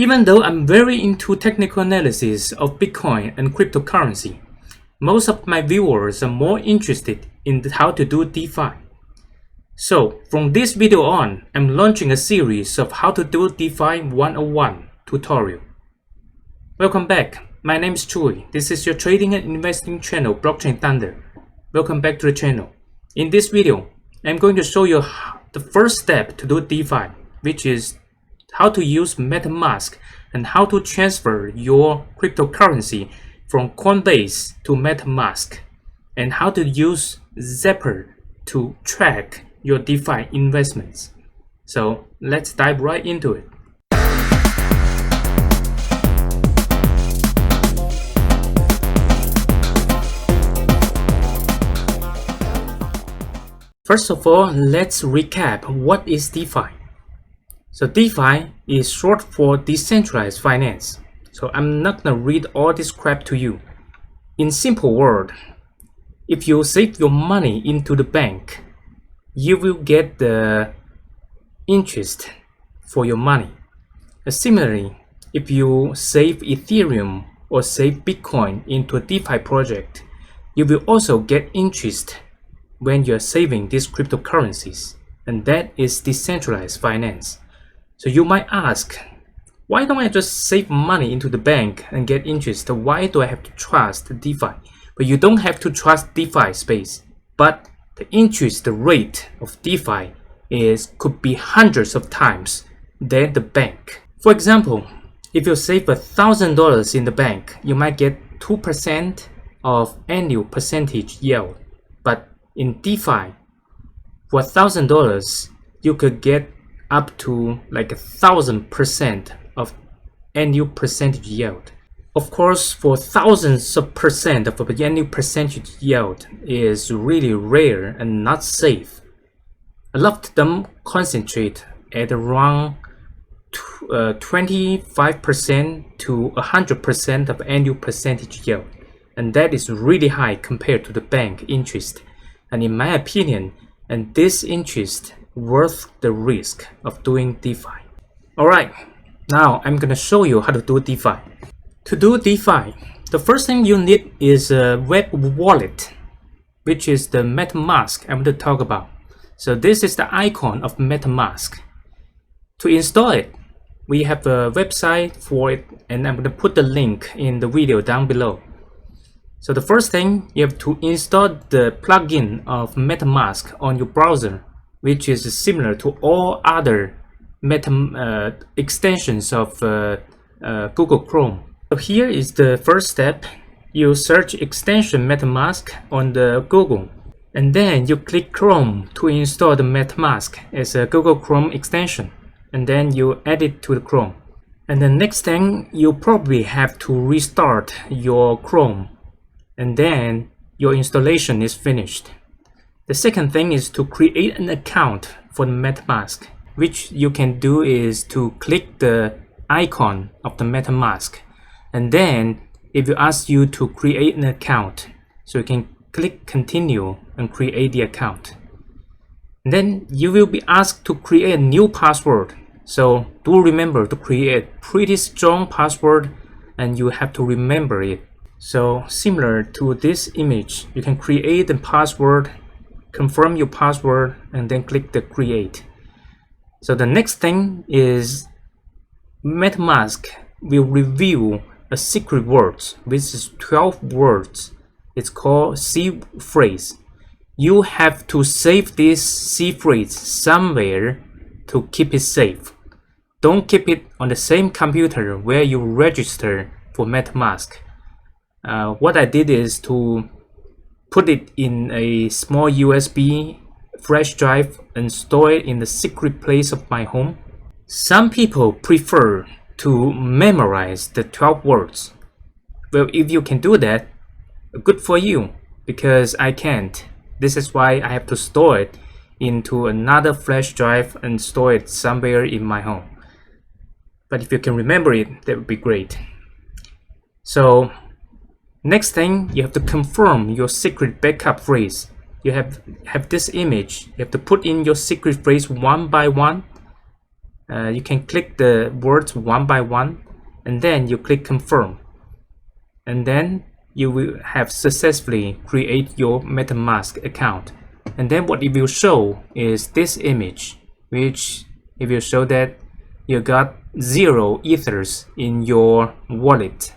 Even though I'm very into technical analysis of Bitcoin and cryptocurrency, most of my viewers are more interested in how to do DeFi. So from this video on, I'm launching a series of how to do DeFi 101 tutorial. Welcome back. My name is Chui. This is your trading and investing channel, Blockchain Thunder. Welcome back to the channel. In this video, I'm going to show you the first step to do DeFi, which is how to use Metamask and how to transfer your cryptocurrency from Coinbase to Metamask, and how to use Zapper to track your DeFi investments. So let's dive right into it. First of all, let's recap what is DeFi. So DeFi is short for decentralized finance. So I'm not gonna read all this crap to you. In simple word, if you save your money into the bank, you will get the interest for your money. Similarly, if you save Ethereum or save Bitcoin into a DeFi project, you will also get interest when you're saving these cryptocurrencies, and that is decentralized finance. So you might ask, why don't I just save money into the bank and get interest? Why do I have to trust DeFi? But you don't have to trust DeFi space, but the interest rate of DeFi could be hundreds of times than the bank. For example, if you save $1,000 in the bank, you might get 2% of annual percentage yield. But in DeFi, for $1,000, you could get up to like 1,000% of annual percentage yield. Of course, for thousands of percent of annual percentage yield is really rare and not safe. A lot of them concentrate at around 25% to 100% of annual percentage yield, and that is really high compared to the bank interest. And in my opinion, and this interest worth the risk of doing DeFi. Alright, now I'm gonna show you how to do DeFi. To do DeFi, the first thing you need is a web wallet, which is the Metamask I'm going to talk about. So this is the icon of Metamask. To install it, we have a website for it, and I'm going to put the link in the video down below. So the first thing, you have to install the plugin of Metamask on your browser, which is similar to all other extensions of Google Chrome. So here is the first step. You search extension Metamask on the Google, and then you click Chrome to install the Metamask as a Google Chrome extension, and then you add it to the Chrome. And the next thing, you probably have to restart your Chrome, and then your installation is finished. The second thing is to create an account for the Metamask, which you can do is to click the icon of the Metamask, and then it will ask you to create an account. So you can click continue and create the account. And then you will be asked to create a new password. So do remember to create a pretty strong password, and you have to remember it. So similar to this image, you can create a password, confirm your password, and then click the create. So the next thing is Metamask will reveal a secret words, which is 12 words. It's called C phrase. You have to save this C phrase somewhere to keep it safe. Don't keep it on the same computer where you register for Metamask. What I did is to put it in a small USB flash drive and store it in the secret place of my home. Some people prefer to memorize the 12 words. Well, if you can do that, good for you, because I can't. This is why I have to store it into another flash drive and store it somewhere in my home. But if you can remember it, that would be great. So next thing, you have to confirm your secret backup phrase. You have this image. You have to put in your secret phrase one by one, you can click the words one by one, and then you click confirm, and then you will have successfully create your MetaMask account. And then what it will show is this image, which it will show that you got 0 ethers in your wallet,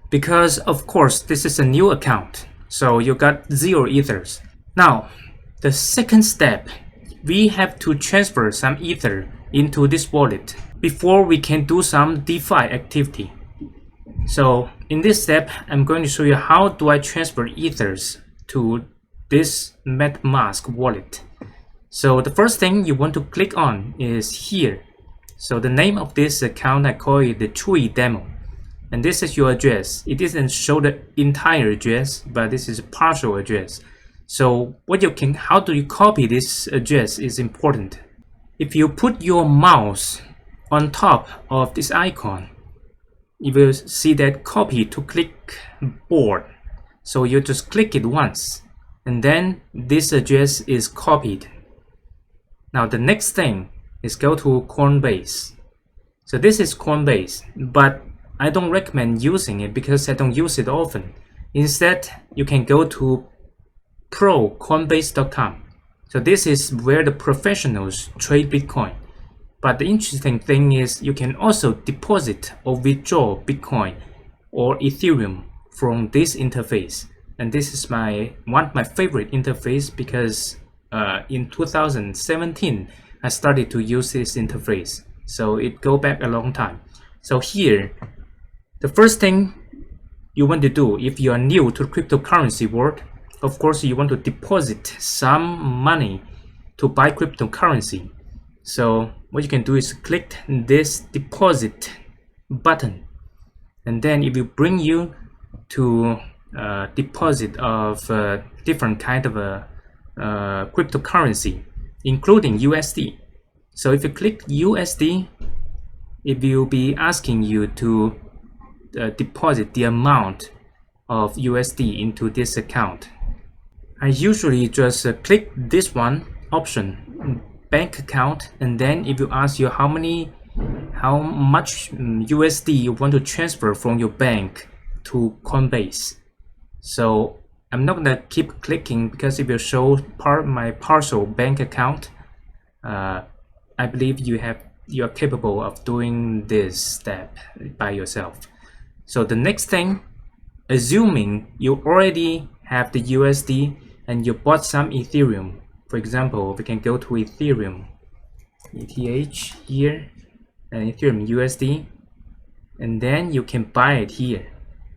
because of course this is a new account, so you got 0 ethers. Now the second step, we have to transfer some ether into this wallet before we can do some DeFi activity. So in this step, I'm going to show you how do I transfer ethers to this MetaMask wallet. So the first thing you want to click on is here. So the name of this account, I call it the Tree Demo. And this is your address. It doesn't show the entire address, but this is a partial address. So how do you copy this address is important. If you put your mouse on top of this icon, you will see that copy to clipboard. So you just click it once, and then this address is copied. Now the next thing is go to Coinbase. So this is Coinbase, but I don't recommend using it because I don't use it often. Instead, you can go to Coinbase.com. So this is where the professionals trade Bitcoin. But the interesting thing is you can also deposit or withdraw Bitcoin or Ethereum from this interface. And this is one of my favorite interface because in 2017 I started to use this interface. So it goes back a long time. So here, the first thing you want to do if you are new to cryptocurrency world, of course you want to deposit some money to buy cryptocurrency. So what you can do is click this deposit button, and then it will bring you to deposit of different kind of cryptocurrency, including USD. So if you click USD, it will be asking you to deposit the amount of USD into this account. I usually just click this one option, bank account, and then it will ask you how much USD you want to transfer from your bank to Coinbase. So I'm not gonna keep clicking because it will show my partial bank account. I believe you are capable of doing this step by yourself. So the next thing, assuming you already have the USD and you bought some Ethereum. For example, we can go to Ethereum, ETH here, and Ethereum USD, and then you can buy it here.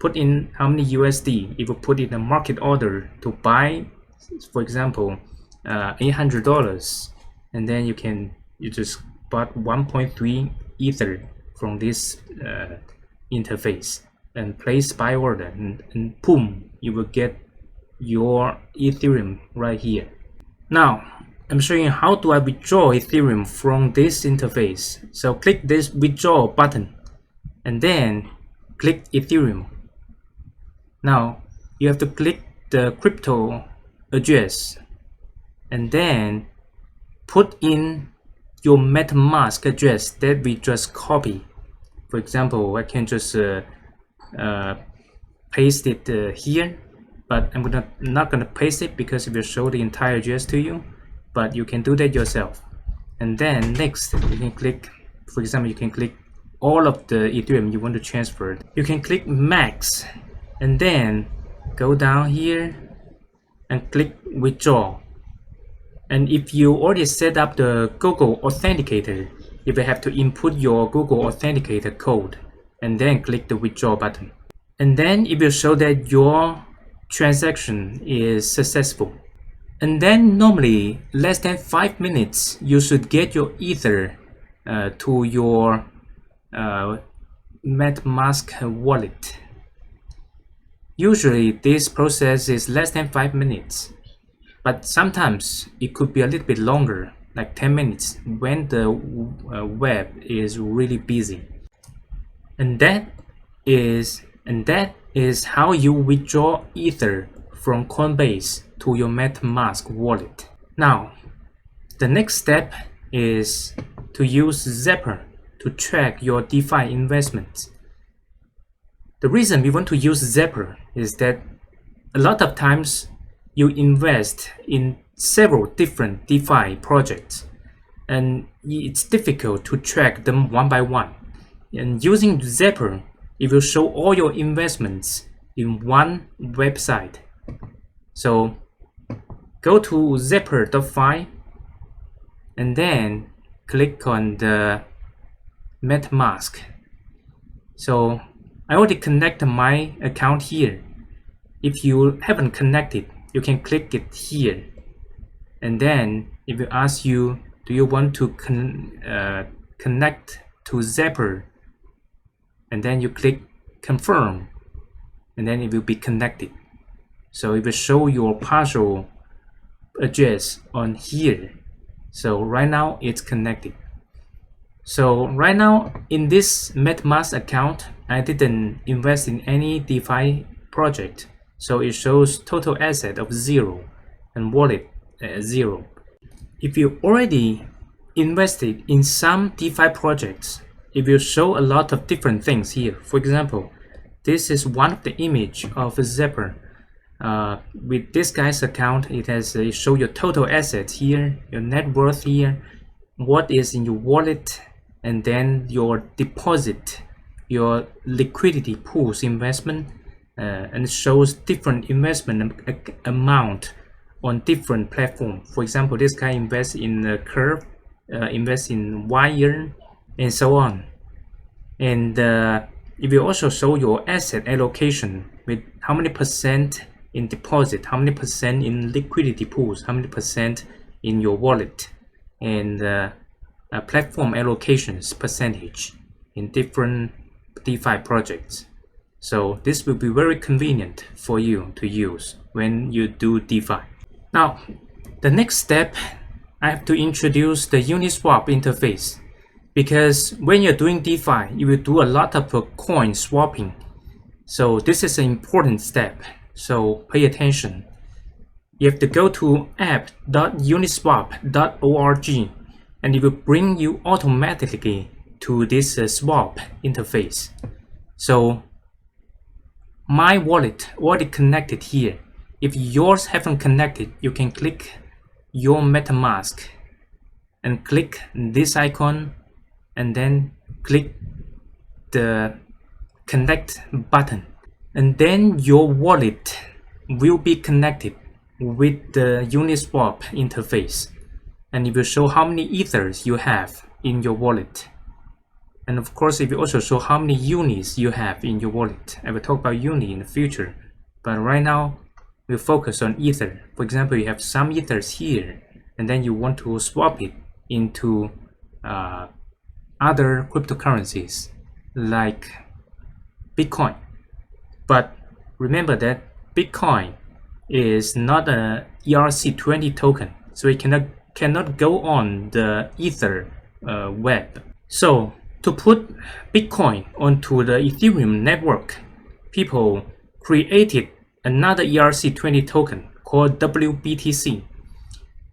Put in how many USD. It will put in a market order to buy, for example, $800, and then you just bought 1.3 Ether from this interface and place buy order, and boom, you will get your Ethereum right here. Now I'm showing you how do I withdraw Ethereum from this interface. So click this withdraw button and then click Ethereum. Now you have to click the crypto address and then put in your MetaMask address that we just copied. For example, I can just paste it here, but I'm not gonna paste it because it will show the entire address to you, but you can do that yourself. And then next you can click, for example, you can click all of the Ethereum you want to transfer. You can click max and then go down here and click withdraw. And if you already set up the Google Authenticator, you will have to input your Google Authenticator code and then click the withdraw button. And then it will show that your transaction is successful. And then normally less than 5 minutes you should get your Ether to your MetaMask wallet. Usually this process is less than 5 minutes, but sometimes it could be a little bit longer, like 10 minutes when the web is really busy. And that is how you withdraw Ether from Coinbase to your MetaMask wallet. Now, the next step is to use Zapper. to track your DeFi investments. The reason we want to use Zapper is that a lot of times you invest in several different DeFi projects and it's difficult to track them one by one. And using Zapper, it will show all your investments in one website. So go to Zapper.fi and then click on the Metamask. So I already connected my account here. If you haven't connected, you can click it here. And then it will ask you, do you want to connect to Zapper? And then you click confirm. And then it will be connected. So it will show your partial address on here. So right now it's connected. So right now in this Metamask account, I didn't invest in any DeFi project. So it shows total asset of 0 and wallet 0. If you already invested in some DeFi projects, it will show a lot of different things here. For example, this is one of the image of Zapper. With this guy's account, it has show your total assets here, your net worth here, what is in your wallet, and then your deposit, your liquidity pools investment, and it shows different investment amount on different platforms. For example, this guy invests in Curve, invests in Wire, and so on. And it will also show your asset allocation with how many percent in deposit, how many percent in liquidity pools, how many percent in your wallet, and platform allocations percentage in different DeFi projects. So this will be very convenient for you to use when you do DeFi. Now, the next step, I have to introduce the Uniswap interface, because when you're doing DeFi, you will do a lot of coin swapping. So this is an important step. So pay attention. You have to go to app.uniswap.org and it will bring you automatically to this swap interface. So my wallet already connected here. If yours haven't connected, you can click your Metamask and click this icon and then click the connect button. And then your wallet will be connected with the Uniswap interface. And it will show how many ethers you have in your wallet. And of course, it will also show how many unis you have in your wallet. I will talk about uni in the future. But right now, we'll focus on ether. For example, you have some ethers here, and then you want to swap it into other cryptocurrencies like Bitcoin. But remember that Bitcoin is not a ERC20 token, so it cannot go on the Ether web. So to put Bitcoin onto the Ethereum network, people created another ERC20 token called WBTC.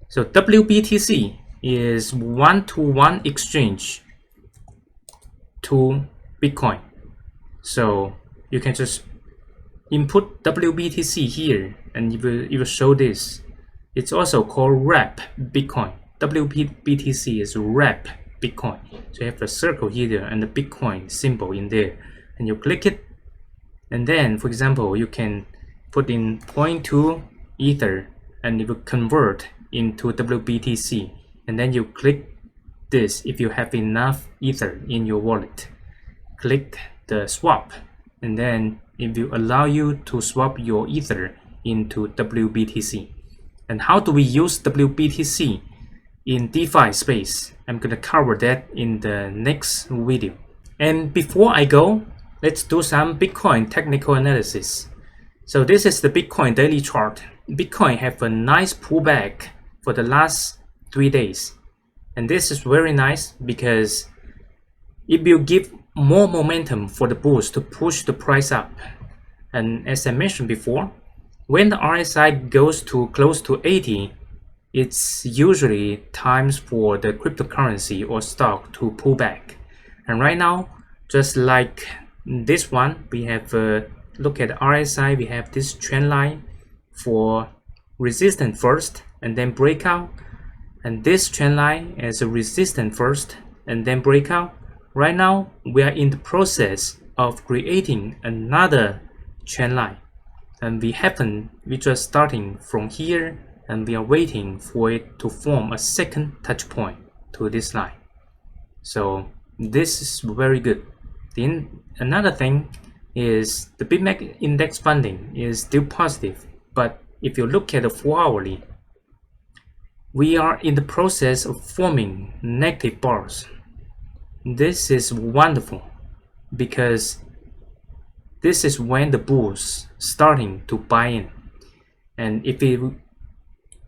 So WBTC is one-to-one exchange to Bitcoin. So you can just input WBTC here and it will show this. It's also called wrap Bitcoin. WBTC is wrap Bitcoin. So you have a circle here and the Bitcoin symbol in there, and you click it, and then for example you can put in 0.2 ether and it will convert into WBTC, and then you click this if you have enough ether in your wallet. Click the swap, and then it will allow you to swap your ether into WBTC. And how do we use WBTC in DeFi space? I'm gonna cover that in the next video. And before I go, let's do some Bitcoin technical analysis. So this is the Bitcoin daily chart. Bitcoin have a nice pullback for the last 3 days. And this is very nice because it will give more momentum for the bulls to push the price up. And as I mentioned before, when the RSI goes to close to 80, it's usually times for the cryptocurrency or stock to pull back. And right now, just like this one, we have look at RSI, we have this trend line for resistance first and then breakout, and this trend line as a resistance first and then breakout. Right now we are in the process of creating another trend line, and we just starting from here, and we are waiting for it to form a second touch point to this line. So this is very good. Then another thing is the BitMEX index funding is still positive, but if you look at the 4-hourly, we are in the process of forming negative bars. This is wonderful because this is when the bulls starting to buy in. And if it,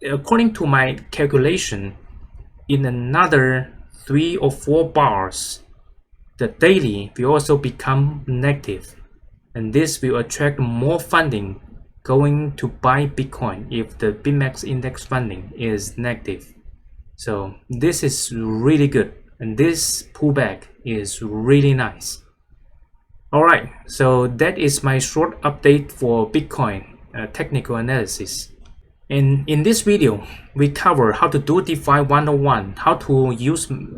according to my calculation, in another 3 or 4 bars, the daily will also become negative, and this will attract more funding going to buy Bitcoin if the BitMEX index funding is negative. So this is really good, and this pullback is really nice. Alright, so that is my short update for Bitcoin technical analysis. And in this video, we cover how to do DeFi 101, how to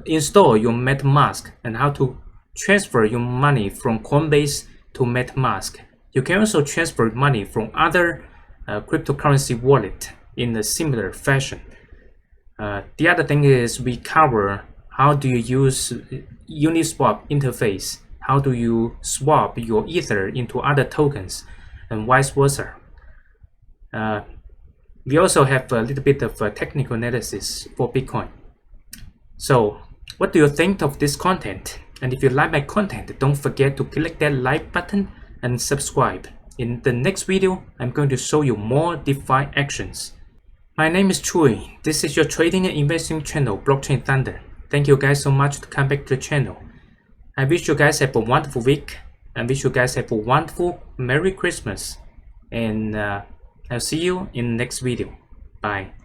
install your Metamask, and how to transfer your money from Coinbase to Metamask. You can also transfer money from other cryptocurrency wallet in a similar fashion. The other thing is we cover how do you use Uniswap interface, how do you swap your Ether into other tokens, and vice versa. We also have a little bit of technical analysis for Bitcoin. So what do you think of this content? And if you like my content, don't forget to click that like button and subscribe. In the next video, I'm going to show you more DeFi actions. My name is Chui. This is your trading and investing channel, Blockchain Thunder. Thank you guys so much to come back to the channel. I wish you guys have a wonderful week, and wish you guys have a wonderful Merry Christmas. And I'll see you in the next video. Bye.